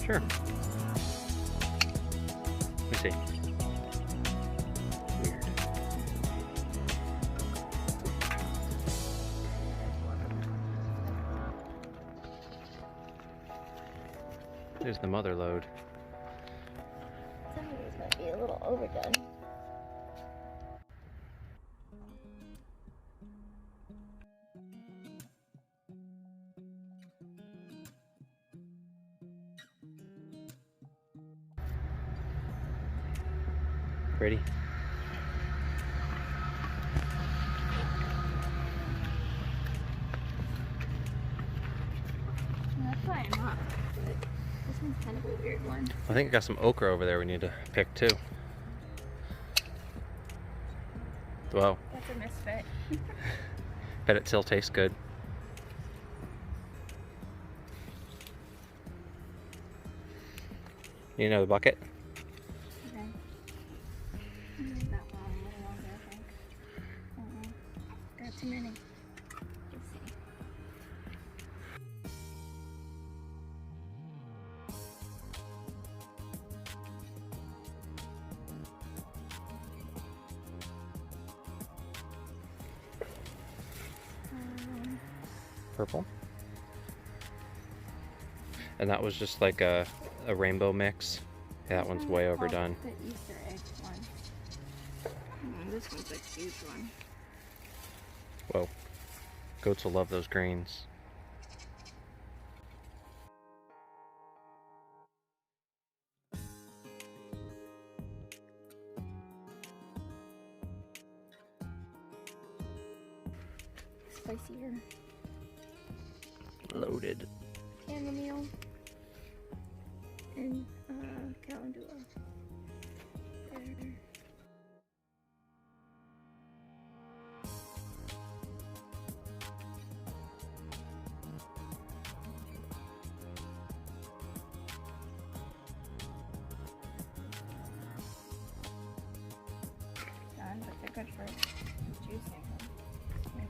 Sure. Let me see. Weird. There's the mother load. Some of these might be a little overdone. Ready? That's why I'm not. This one's kind of a weird one. I think I got some okra over there we need to pick too. Whoa. That's a misfit. Bet it still tastes good. Need another bucket? Okay. That one, a little longer, I think. Got too many. Let's see. Purple. And that was just like a rainbow mix. Yeah, that one's way overdone. The Easter egg one. This one's a huge one. Whoa. Goats will love those greens. Spicier. Loaded. Chamomile. And calendula. There. Done, but they're good for juicing. Maybe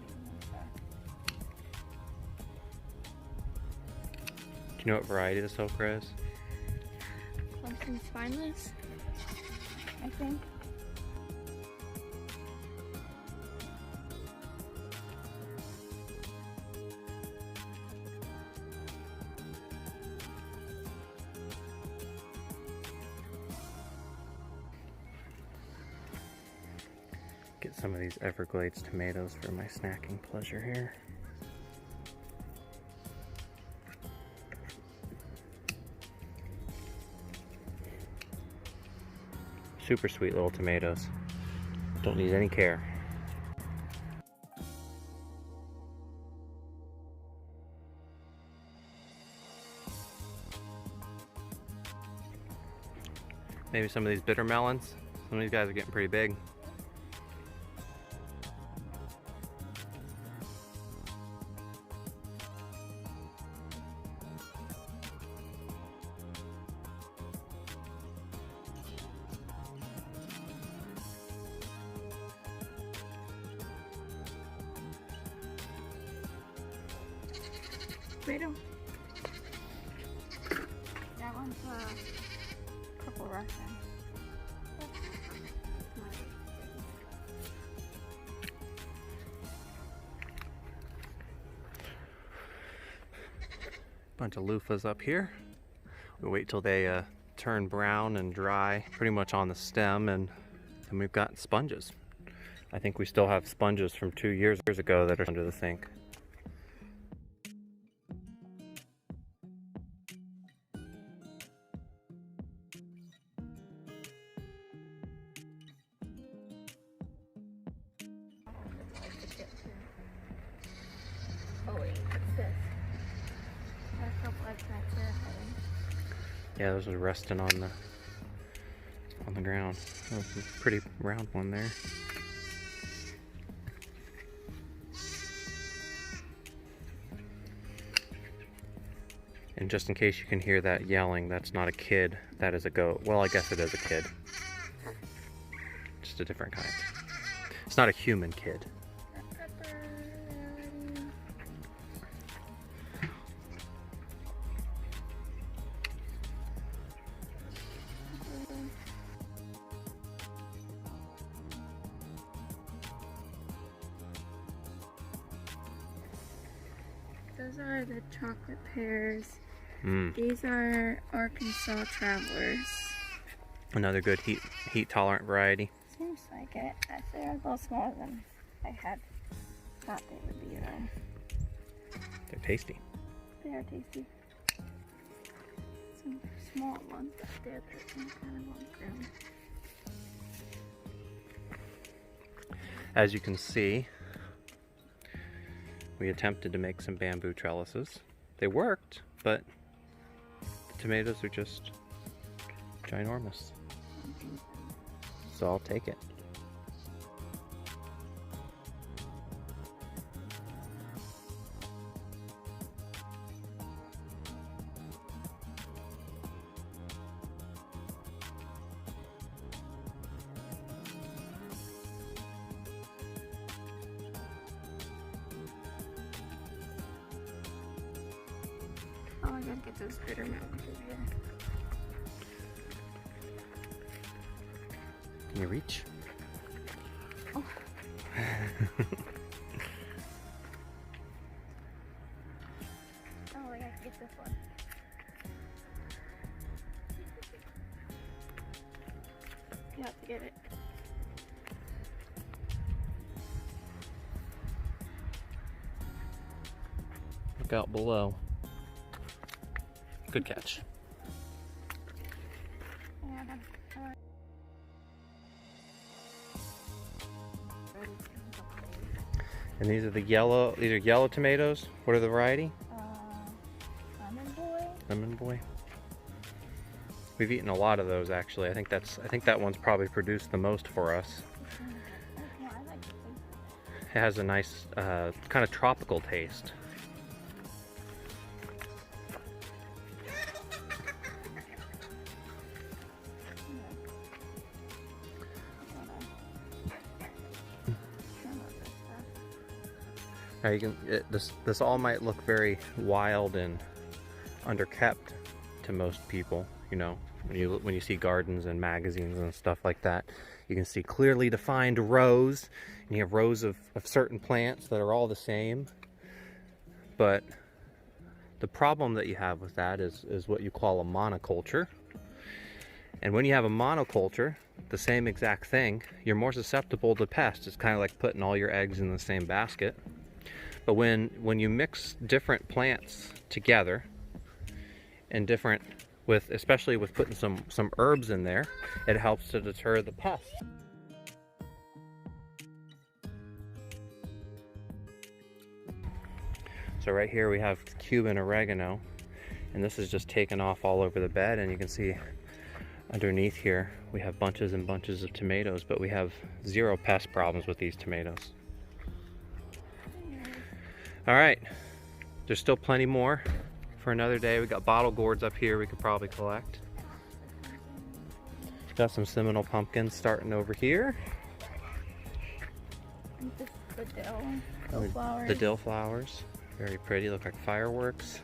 Do you know what variety this okra is? Clemson spineless, I think. Get some of these Everglades tomatoes for my snacking pleasure here. Super sweet little tomatoes. Don't need any care. Maybe some of these bitter melons. Some of these guys are getting pretty big. Tomato. That one's purple Russian. Bunch of loofahs up here. We'll wait till they turn brown and dry pretty much on the stem, and then we've got sponges. I think we still have sponges from 2 years ago that are under the sink. Oh wait, what's this? There's a couple extracts here, I think. Yeah, those are resting on the ground. Oh, a pretty round one there. And just in case you can hear that yelling, that's not a kid, that is a goat. Well, I guess it is a kid. Just a different kind. It's not a human kid. are the chocolate pears. Mm. These are Arkansas Travelers. Another good heat tolerant variety. Seems like it. They're a little smaller than I had thought they would be though. They're tasty. They are tasty. Some small ones up there that kind of want ground. As you can see, we attempted to make some bamboo trellises. They worked, but the tomatoes are just ginormous. So I'll take it. Oh, I gotta get those critter mountains over here. Can you reach? Oh. Oh, I have to get this one. You have to get it. Look out below. Good catch. Yeah, And these are yellow tomatoes. What are the variety? Lemon Boy. Lemon Boy. We've eaten a lot of those actually. I think that one's probably produced the most for us. Yeah, I like the taste. It has a nice kind of tropical taste. Now you can, this all might look very wild and underkept to most people, you know, when you see gardens and magazines and stuff like that. You can see clearly defined rows, and you have rows of certain plants that are all the same. But the problem that you have with that is what you call a monoculture. And when you have a monoculture, the same exact thing, you're more susceptible to pests. It's kind of like putting all your eggs in the same basket. But when you mix different plants together, and especially with putting some herbs in there, it helps to deter the pests. So right here we have Cuban oregano, and this is just taken off all over the bed, and you can see underneath here we have bunches and bunches of tomatoes, but we have zero pest problems with these tomatoes. All right, there's still plenty more for another day. We got bottle gourds up here we could probably collect. Got some Seminole pumpkins starting over here. The dill flowers. The dill flowers, very pretty, look like fireworks.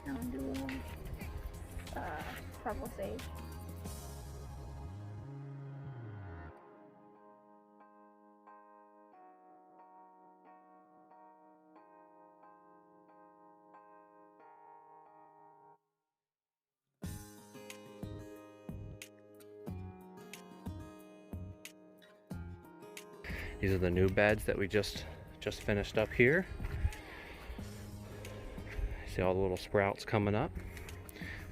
Calendula, purple sage. These are the new beds that we just finished up here. See all the little sprouts coming up.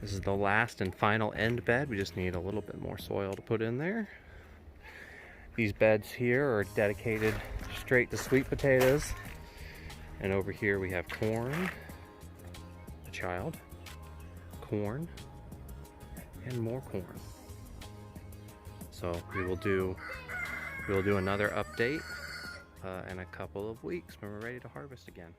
This is the last and final end bed. We just need a little bit more soil to put in there. These beds here are dedicated straight to sweet potatoes. And over here we have corn, a child, corn, and more corn. So we will do another update in a couple of weeks when we're ready to harvest again.